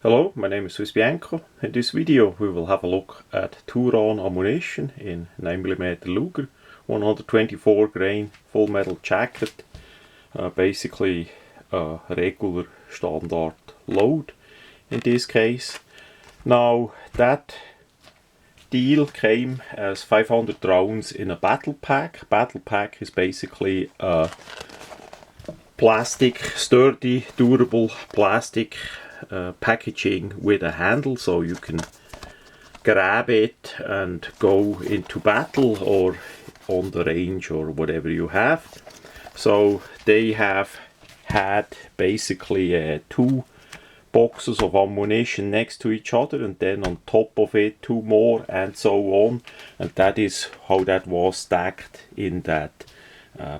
Hello, my name is Swiss Bianco. In this video we will have a look at Turon ammunition in 9mm Luger, 124 grain full metal jacket, basically a regular standard load in this case. Now that deal came as 500 rounds in a battle pack. Battle pack is basically a plastic, sturdy, durable plastic packaging with a handle, so you can grab it and go into battle or on the range or whatever you have. So they have had basically two boxes of ammunition next to each other, and then on top of it two more, and so on, and that is how that was stacked in that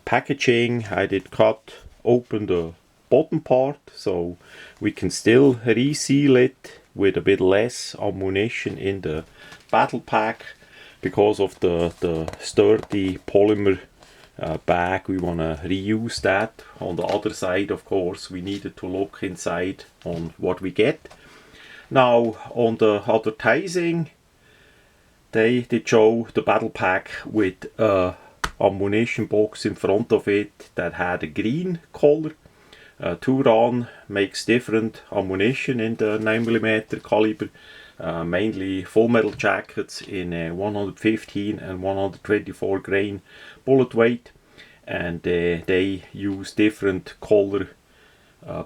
packaging. I did cut open the bottom part so we can still reseal it with a bit less ammunition in the battle pack. Because of the sturdy polymer bag, we want to reuse that. On the other side, of course, we needed to look inside on what we get. Now on the advertising, they did show the battle pack with a ammunition box in front of it that had a green color. Turon makes different ammunition in the 9mm caliber, mainly full metal jackets in 115 and 124 grain bullet weight, and they use different color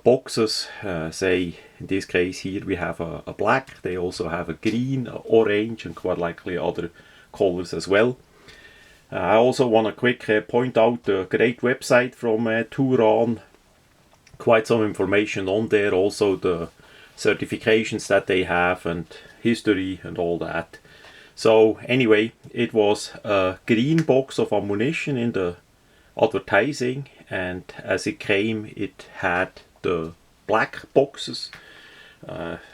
boxes. Say in this case here we have a black, they also have a green, orange, and quite likely other colors as well. I also want to quick point out the great website from Turon. Quite some information on there, also the certifications that they have and history and all that. So anyway, it was a green box of ammunition in the advertising, and as it came it had the black boxes.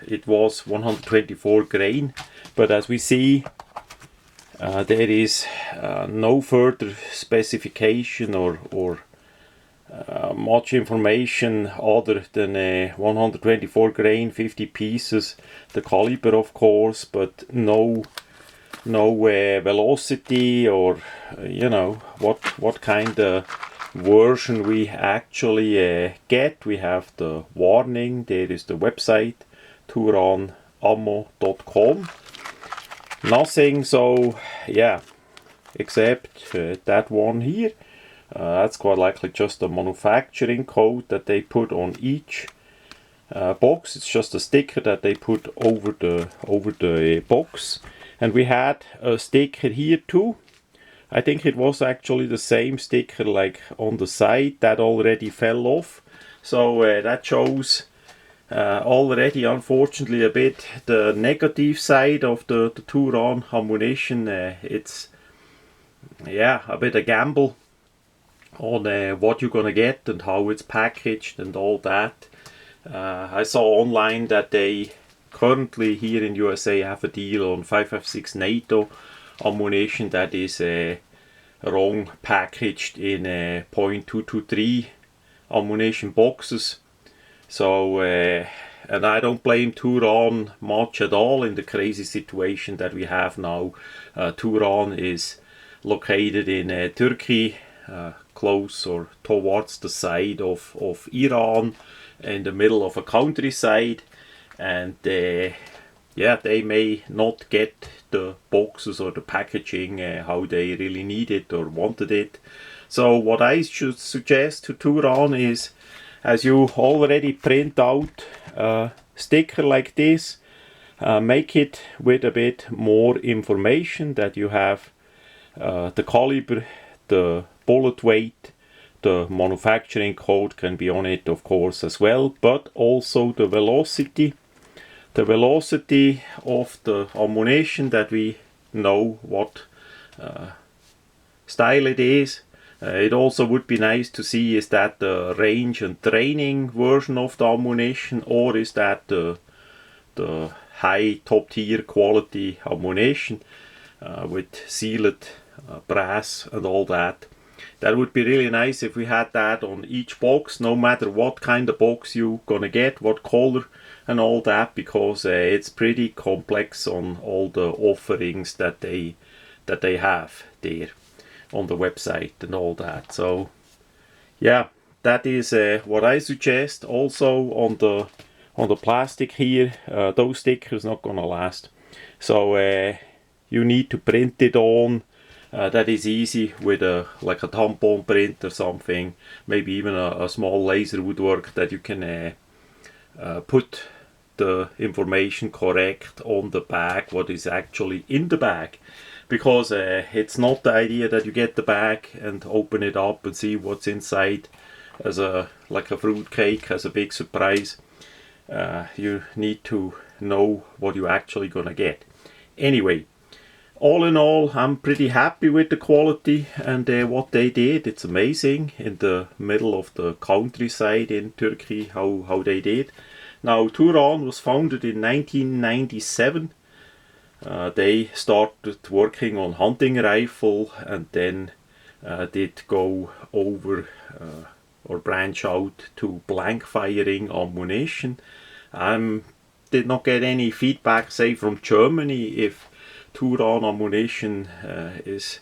It was 124 grain, but as we see there is no further specification or much information other than 124 grain, 50 pieces, the caliber of course, but no velocity or you know what kind of version we actually get. We have the warning, there is the website turanammo.com. Nothing, so yeah, except that one here. That's quite likely just a manufacturing code that they put on each box. It's just a sticker that they put over the box. And we had a sticker here too. I think it was actually the same sticker like on the side that already fell off. So that shows already unfortunately a bit the negative side of the Turon ammunition. It's a bit a gamble on what you're gonna get and how it's packaged and all that. I saw online that they currently here in USA have a deal on 5.56 NATO ammunition that is wrong packaged in .223 ammunition boxes. So and I don't blame Turon much at all in the crazy situation that we have now. Turon is located in Turkey, close or towards the side of Iran, in the middle of a countryside, and they may not get the boxes or the packaging how they really need it or wanted it. So what I should suggest to Turon is, as you already print out a sticker like this, make it with a bit more information, that you have the caliber, the bullet weight, the manufacturing code can be on it of course as well, but also the velocity of the ammunition, that we know what style it is. It also would be nice to see, is that the range and training version of the ammunition, or is that the high top tier quality ammunition with sealed brass and all that. That would be really nice if we had that on each box, no matter what kind of box you're gonna get, what color and all that, because it's pretty complex on all the offerings that they have there on the website and all that. So yeah, that is what I suggest. Also on the plastic here, those stickers not gonna last, so you need to print it on. That is easy with like a tampon print or something, maybe even a small laser would work, that you can put the information correct on the bag, what is actually in the bag. Because it's not the idea that you get the bag and open it up and see what's inside as like a fruit cake, as a big surprise. You need to know what you're actually gonna get. Anyway, all in all, I'm pretty happy with the quality and what they did. It's amazing in the middle of the countryside in Turkey how they did. Now, Turon was founded in 1997. They started working on hunting rifle and then did go over or branch out to blank firing ammunition. Did not get any feedback, say, from Germany if Turon ammunition is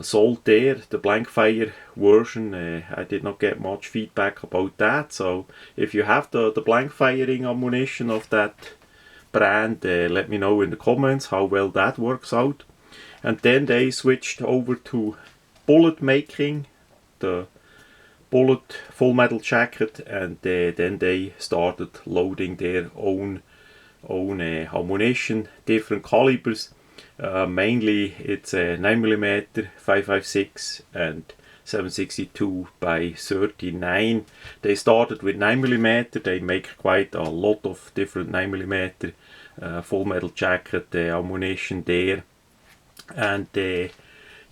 sold there, the blank fire version. I did not get much feedback about that. So if you have the blank firing ammunition of that brand, let me know in the comments how well that works out. And then they switched over to bullet making, the bullet full metal jacket, and then they started loading their own ammunition, different calibers. Mainly it's 9mm, 5.56 and 7.62 by 39. They started with 9mm. They make quite a lot of different 9mm full metal jacket ammunition there. And then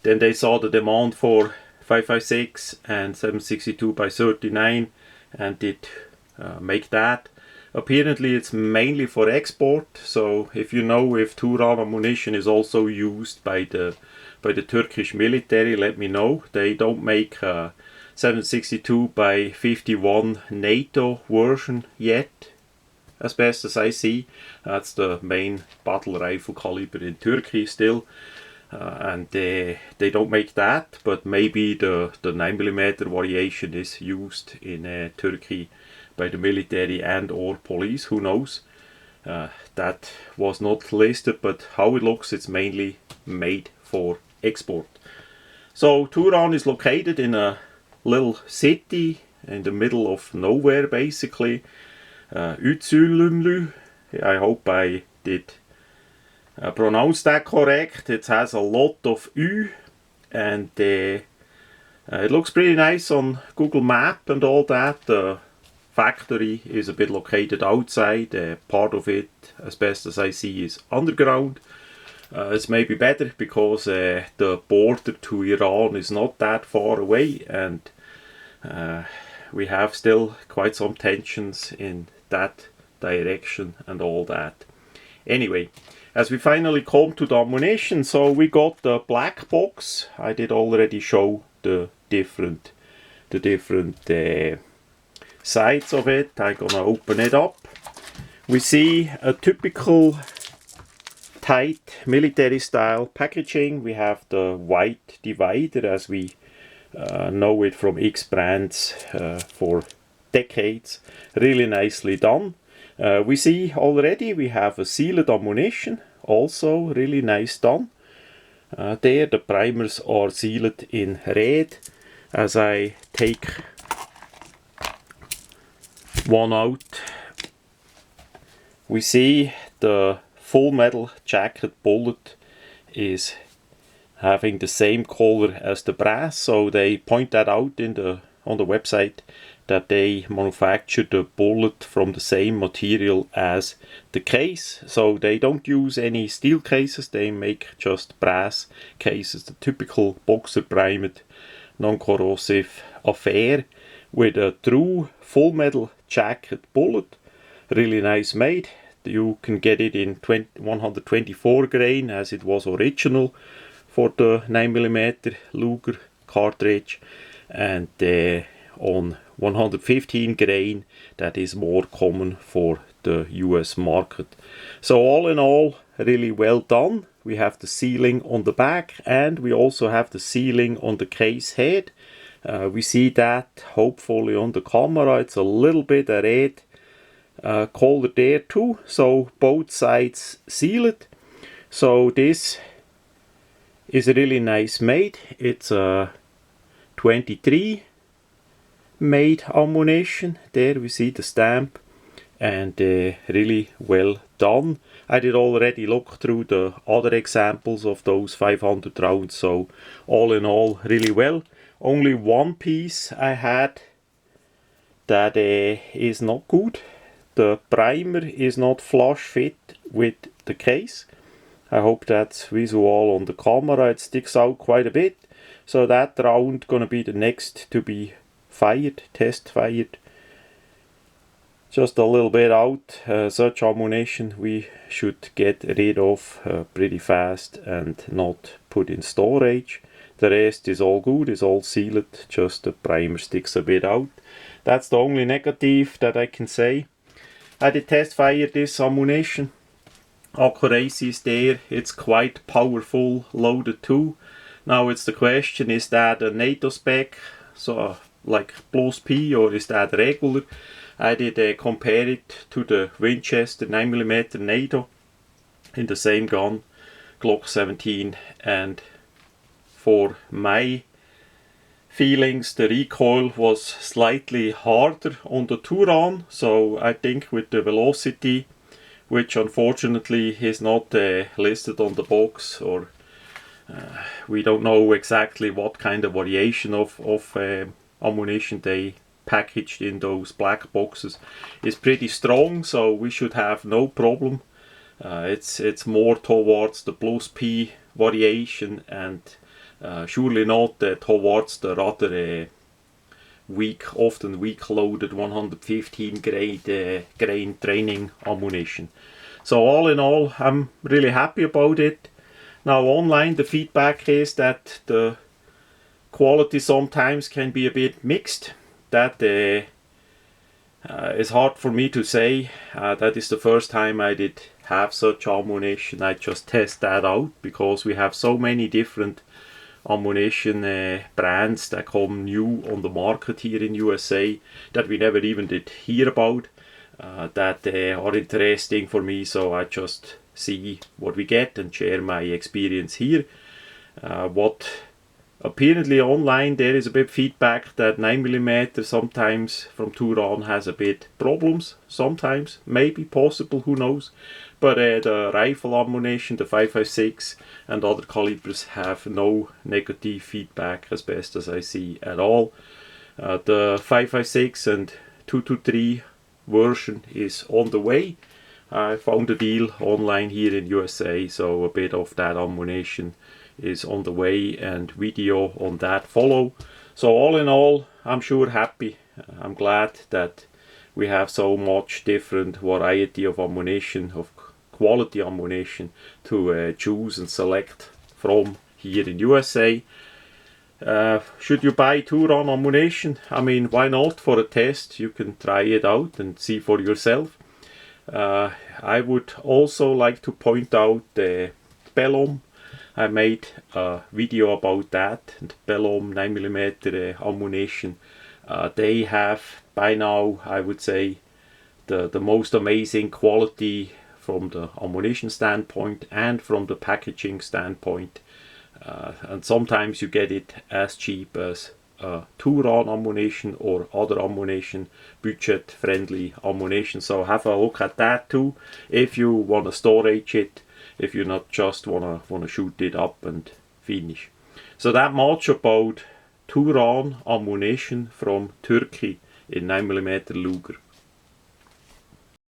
they saw the demand for 5.56 and 7.62 by 39 and did make that. Apparently it's mainly for export, so if you know if Turan ammunition is also used by the Turkish military, let me know. They don't make 7.62 by 51 NATO version yet, as best as I see. That's the main battle rifle caliber in Turkey still, and they don't make that, but maybe the 9mm variation is used in Turkey by the military and or police, who knows. That was not listed, but how it looks, it's mainly made for export. So Turon is located in a little city in the middle of nowhere, basically. Ütsülümlü. I hope I did pronounce that correct. It has a lot of Ü, and it looks pretty nice on Google Map and all that. The factory is a bit located outside. Part of it, as best as I see, is underground. It's maybe better because the border to Iran is not that far away, and we have still quite some tensions in that direction and all that. Anyway, as we finally come to the ammunition, so we got the black box. I did already show the different sides of it. I'm gonna open it up. We see a typical tight military style packaging. We have the white divider as we know it from X brands for decades. Really nicely done. We see already we have a sealed ammunition, also really nice done. There the primers are sealed in red. As I take one out, we see the full metal jacket bullet is having the same color as the brass, so they point that out on the website that they manufacture the bullet from the same material as the case. So they don't use any steel cases, they make just brass cases, the typical boxer primed non-corrosive affair with a true full metal jacket bullet. Really nice made. You can get it in 124 grain as it was original for the 9mm Luger cartridge, and on 115 grain that is more common for the US market. So all in all, really well done. We have the sealing on the back, and we also have the sealing on the case head. We see that hopefully on the camera. It's a little bit red color there too, so both sides sealed. So this is a really nice made. It's a 23 made ammunition. There we see the stamp, and really well done. I did already look through the other examples of those 500 rounds, so all in all really well. Only one piece I had that is not good. The primer is not flush fit with the case. I hope that's visual on the camera. It sticks out quite a bit. So that round gonna be the next to be fired, test fired. Just a little bit out. Such ammunition we should get rid of pretty fast and not put in storage. The rest is all good, is all sealed, just the primer sticks a bit out. That's the only negative that I can say. I did test fire this ammunition. Accuracy is there, it's quite powerful, loaded too. Now it's the question, is that a NATO spec, so like plus P, or is that regular? I did compare it to the Winchester 9mm NATO in the same gun, Glock 17, and for my feelings the recoil was slightly harder on the Turon. So I think with the velocity, which unfortunately is not listed on the box, or we don't know exactly what kind of variation of ammunition they packaged in those black boxes, is pretty strong, so we should have no problem. It's more towards the plus P variation, and surely not towards the rather often weak loaded 115 grain training ammunition. So all in all, I'm really happy about it. Now online the feedback is that the quality sometimes can be a bit mixed. That is hard for me to say. That is the first time I did have such ammunition. I just test that out because we have so many different ammunition brands that come new on the market here in USA that we never even did hear about, that are interesting for me. So I just see what we get and share my experience here. What apparently online there is a bit feedback that 9mm sometimes from Turon has a bit problems, sometimes, maybe, possible, who knows. But the rifle ammunition, the 5.56 and other calibers have no negative feedback as best as I see at all. The 5.56 and 223 version is on the way. I found a deal online here in USA, so a bit of that ammunition is on the way and video on that follow. So all in all, I'm sure happy. I'm glad that we have so much different variety of ammunition, of quality ammunition to choose and select from here in USA. Should you buy Turon ammunition? I mean, why not? For a test you can try it out and see for yourself. I would also like to point out the Bellum. I made a video about that, and Bellum 9mm ammunition. They have by now, I would say, the most amazing quality from the ammunition standpoint and from the packaging standpoint. And sometimes you get it as cheap as Turon ammunition or other ammunition, budget friendly ammunition. So have a look at that too if you want to storage it, if you not just wanna shoot it up and finish. So that much about Turon ammunition from Turkey in 9mm Luger.